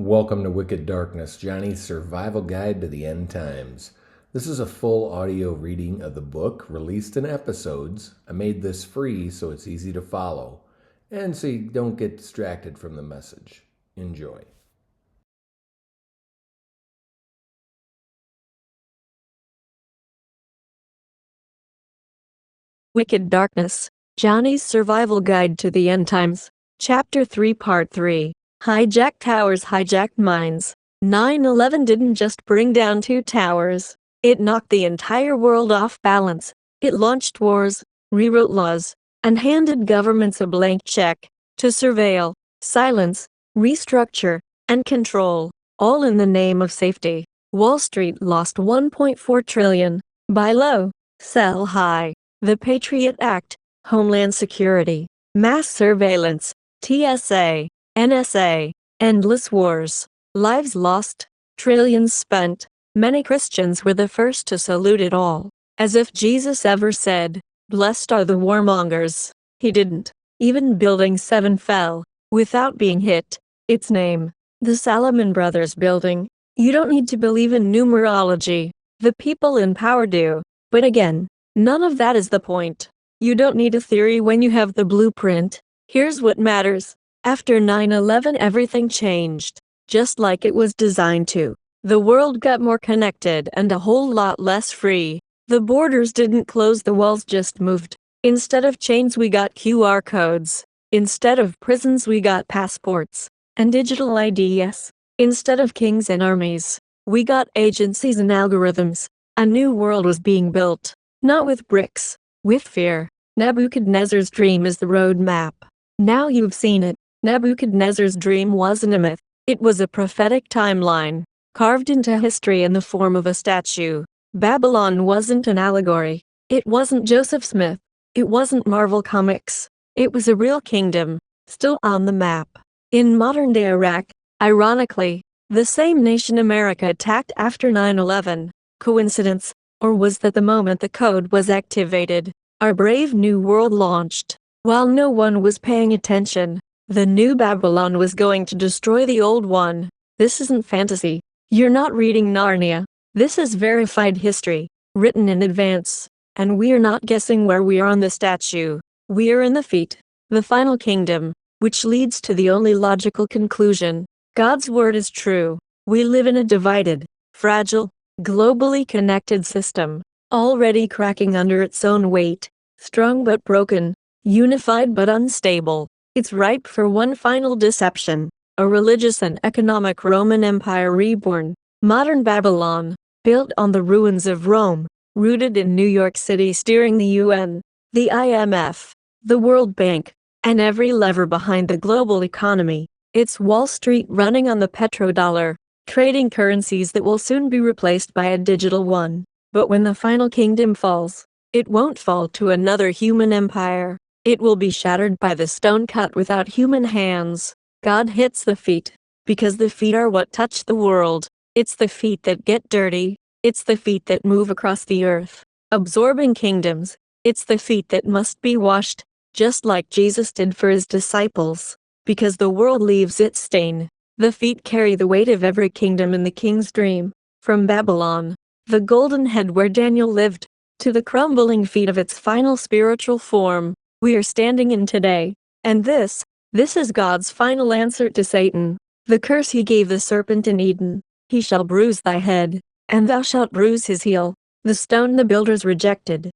Welcome to Wicked Darkness, Johnny's survival guide to the end times. This is a full audio reading of the book released in episodes. I made this free so it's easy to follow and so you don't get distracted from the message. Enjoy. Wicked Darkness, Johnny's survival guide to the end times. Chapter 3 Part 3. Hijacked towers, hijacked mines. 9/11 didn't just bring down 2 towers. It knocked the entire world off balance. It launched wars, rewrote laws, and handed governments a blank check to surveil, silence, restructure, and control, all in the name of safety. Wall Street lost $1.4 trillion. Buy low, sell high. The Patriot Act, Homeland Security, mass surveillance, TSA, NSA, endless wars, lives lost, trillions spent. Many Christians were the first to salute it all, as if Jesus ever said, "Blessed are the warmongers." He didn't. Even Building 7 fell, without being hit. Its name, the Salomon Brothers Building. You don't need to believe in numerology. The people in power do. But again, none of that is the point. You don't need a theory when you have the blueprint. Here's what matters. After 9/11 everything changed, just like it was designed to. The world got more connected and a whole lot less free. The borders didn't close, the walls just moved. Instead of chains we got QR codes. Instead of prisons we got passports and digital IDs. Instead of kings and armies, we got agencies and algorithms. A new world was being built. Not with bricks, with fear. Nebuchadnezzar's dream is the road map. Now you've seen it. Nebuchadnezzar's dream wasn't a myth. It was a prophetic timeline, carved into history in the form of a statue. Babylon wasn't an allegory. It wasn't Joseph Smith. It wasn't Marvel Comics. It was a real kingdom, still on the map. In modern-day Iraq, ironically, the same nation America attacked after 9/11. Coincidence? Or was that the moment the code was activated, our brave new world launched? While no one was paying attention, the new Babylon was going to destroy the old one. This isn't fantasy. You're not reading Narnia. This is verified history, written in advance. And we're not guessing where we are on the statue. We're in the feet, the final kingdom, which leads to the only logical conclusion. God's word is true. We live in a divided, fragile, globally connected system, already cracking under its own weight, strong but broken, unified but unstable. It's ripe for one final deception, a religious and economic Roman Empire reborn, modern Babylon, built on the ruins of Rome, rooted in New York City, steering the UN, the IMF, the World Bank, and every lever behind the global economy. It's Wall Street running on the petrodollar, trading currencies that will soon be replaced by a digital one. But when the final kingdom falls, it won't fall to another human empire. It will be shattered by the stone cut without human hands. God hits the feet, because the feet are what touch the world. It's the feet that get dirty. It's the feet that move across the earth, absorbing kingdoms. It's the feet that must be washed, just like Jesus did for his disciples, because the world leaves its stain. The feet carry the weight of every kingdom in the king's dream, from Babylon, the golden head where Daniel lived, to the crumbling feet of its final spiritual form we are standing in today. And this is God's final answer to Satan, the curse he gave the serpent in Eden. He shall bruise thy head, and thou shalt bruise his heel. The stone the builders rejected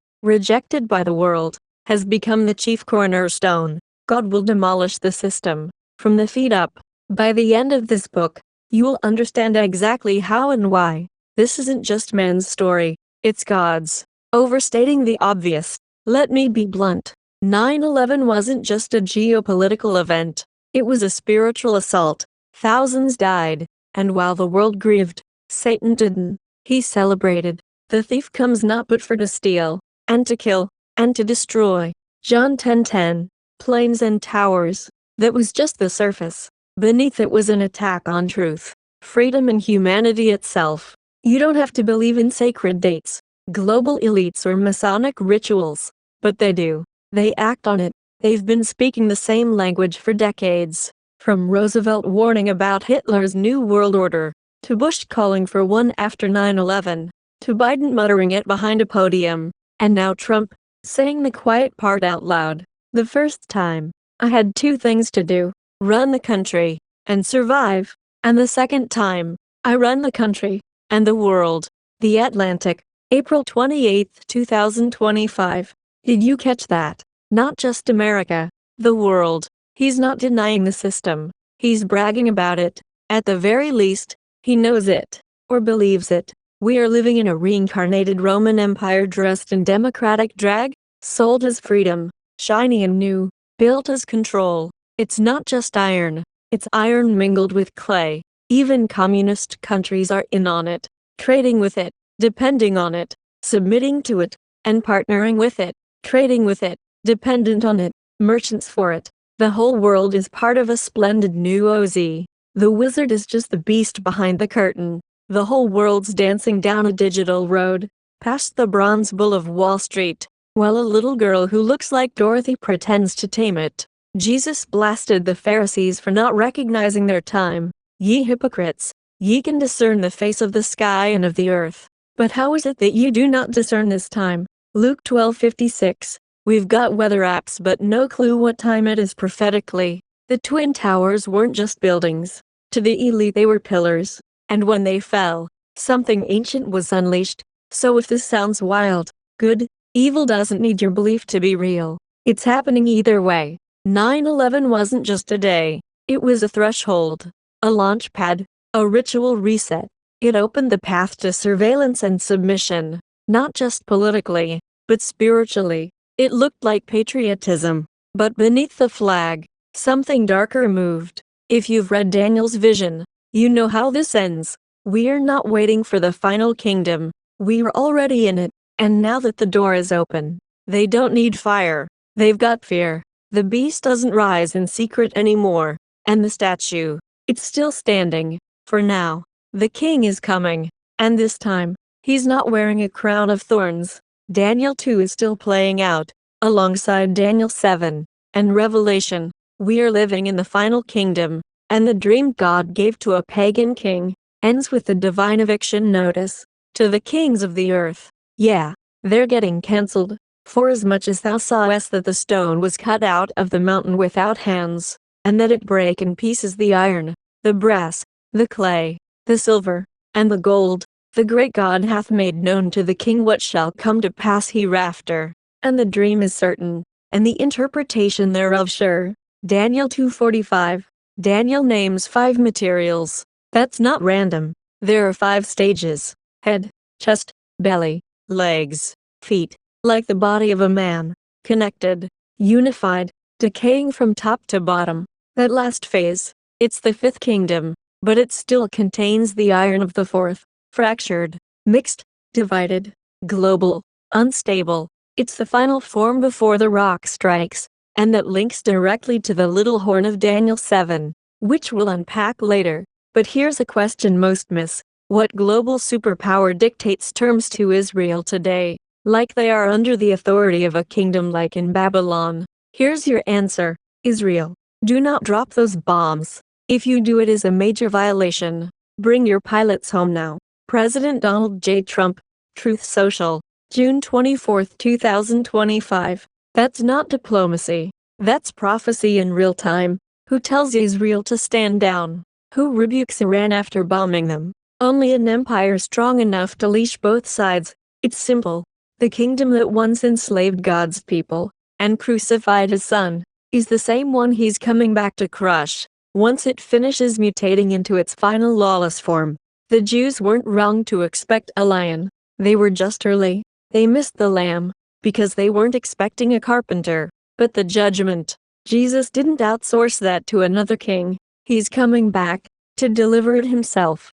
by the world, has become the chief cornerstone. God will demolish the system, from the feet up. By the end of this book, you will understand exactly how and why. This isn't just man's story, it's God's. Overstating the obvious, let me be blunt. 9/11 wasn't just a geopolitical event. It was a spiritual assault. Thousands died, and while the world grieved, Satan didn't. He celebrated. The thief comes not but for to steal, and to kill, and to destroy. John 10:10. Planes and towers. That was just the surface. Beneath it was an attack on truth, freedom, and humanity itself. You don't have to believe in sacred dates, global elites, or Masonic rituals, but they do. They act on it. They've been speaking the same language for decades. From Roosevelt warning about Hitler's New World Order, to Bush calling for one after 9/11, to Biden muttering it behind a podium, and now Trump saying the quiet part out loud. The first time, I had two things to do: run the country and survive. And the second time, I run the country and the world. The Atlantic, April 28, 2025. Did you catch that? Not just America, the world. He's not denying the system. He's bragging about it. At the very least, he knows it, or believes it. We are living in a reincarnated Roman Empire dressed in democratic drag, sold as freedom, shiny and new, built as control. It's not just iron, it's iron mingled with clay. Even communist countries are in on it, trading with it, depending on it, submitting to it, and partnering with it, trading with it, dependent on it, merchants for it. The whole world is part of a splendid new OZ. The wizard is just the beast behind the curtain. The whole world's dancing down a digital road, past the bronze bull of Wall Street, while a little girl who looks like Dorothy pretends to tame it. Jesus blasted the Pharisees for not recognizing their time. Ye hypocrites, ye can discern the face of the sky and of the earth, but how is it that ye do not discern this time? Luke 12:56. We've got weather apps but no clue what time it is prophetically. The Twin Towers weren't just buildings. To the elite they were pillars. And when they fell, something ancient was unleashed. So if this sounds wild, good, evil doesn't need your belief to be real. It's happening either way. 9/11 wasn't just a day. It was a threshold, a launch pad, a ritual reset. It opened the path to surveillance and submission, not just politically, but spiritually. It looked like patriotism, but beneath the flag, something darker moved. If you've read Daniel's vision, you know how this ends. We're not waiting for the final kingdom. We're already in it, and now that the door is open, they don't need fire. They've got fear. The beast doesn't rise in secret anymore, and the statue, it's still standing. For now, the king is coming, and this time, he's not wearing a crown of thorns. Daniel 2 is still playing out, alongside Daniel 7, and Revelation. We are living in the final kingdom, and the dream God gave to a pagan king ends with the divine eviction notice to the kings of the earth. Yeah, they're getting cancelled. For as much as thou sawest that the stone was cut out of the mountain without hands, and that it brake in pieces the iron, the brass, the clay, the silver, and the gold, the great God hath made known to the king what shall come to pass hereafter. And the dream is certain, and the interpretation thereof sure. Daniel 2:45. Daniel names 5 materials. That's not random. There are 5 stages: head, chest, belly, legs, feet, like the body of a man, connected, unified, decaying from top to bottom. That last phase, it's the 5th kingdom, but it still contains the iron of the 4th, fractured, mixed, divided, global, unstable. It's the final form before the rock strikes, and that links directly to the little horn of Daniel 7, which we'll unpack later. But here's a question most miss. What global superpower dictates terms to Israel today, like they are under the authority of a kingdom like in Babylon? Here's your answer: Israel. Do not drop those bombs. If you do, it is a major violation. Bring your pilots home now. President Donald J. Trump, Truth Social, June 24, 2025. That's not diplomacy. That's prophecy in real time. Who tells Israel to stand down? Who rebukes Iran after bombing them? Only an empire strong enough to leash both sides. It's simple. The kingdom that once enslaved God's people and crucified his son is the same one he's coming back to crush once it finishes mutating into its final lawless form. The Jews weren't wrong to expect a lion. They were just early. They missed the lamb because they weren't expecting a carpenter. But the judgment, Jesus didn't outsource that to another king. He's coming back to deliver it himself.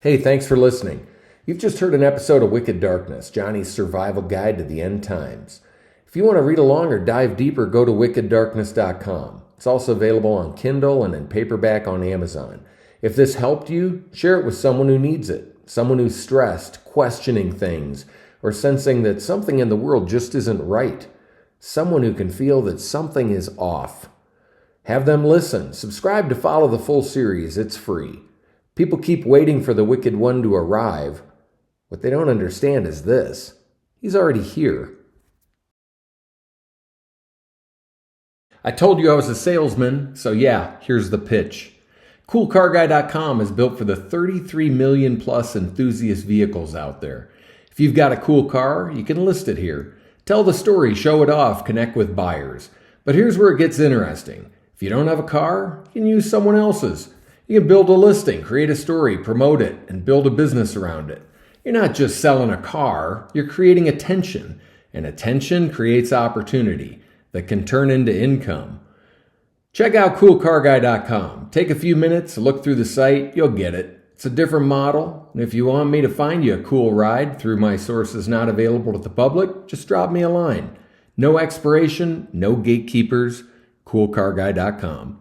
Hey, thanks for listening. You've just heard an episode of Wicked Darkness, Johnny's survival guide to the end times. If you want to read along or dive deeper, go to wickeddarkness.com. It's also available on Kindle and in paperback on Amazon. If this helped you, share it with someone who needs it, someone who's stressed, questioning things, or sensing that something in the world just isn't right, someone who can feel that something is off. Have them listen. Subscribe to follow the full series. It's free. People keep waiting for the wicked one to arrive. What they don't understand is this: he's already here. I told you I was a salesman, so yeah, here's the pitch. CoolCarGuy.com is built for the 33 million plus enthusiast vehicles out there. If you've got a cool car, you can list it here. Tell the story, show it off, connect with buyers. But here's where it gets interesting. If you don't have a car, you can use someone else's. You can build a listing, create a story, promote it, and build a business around it. You're not just selling a car, you're creating attention. And attention creates opportunity that can turn into income. Check out CoolCarGuy.com. Take a few minutes, look through the site, you'll get it. It's a different model, and if you want me to find you a cool ride through my sources not available to the public, just drop me a line. No expiration, no gatekeepers, CoolCarGuy.com.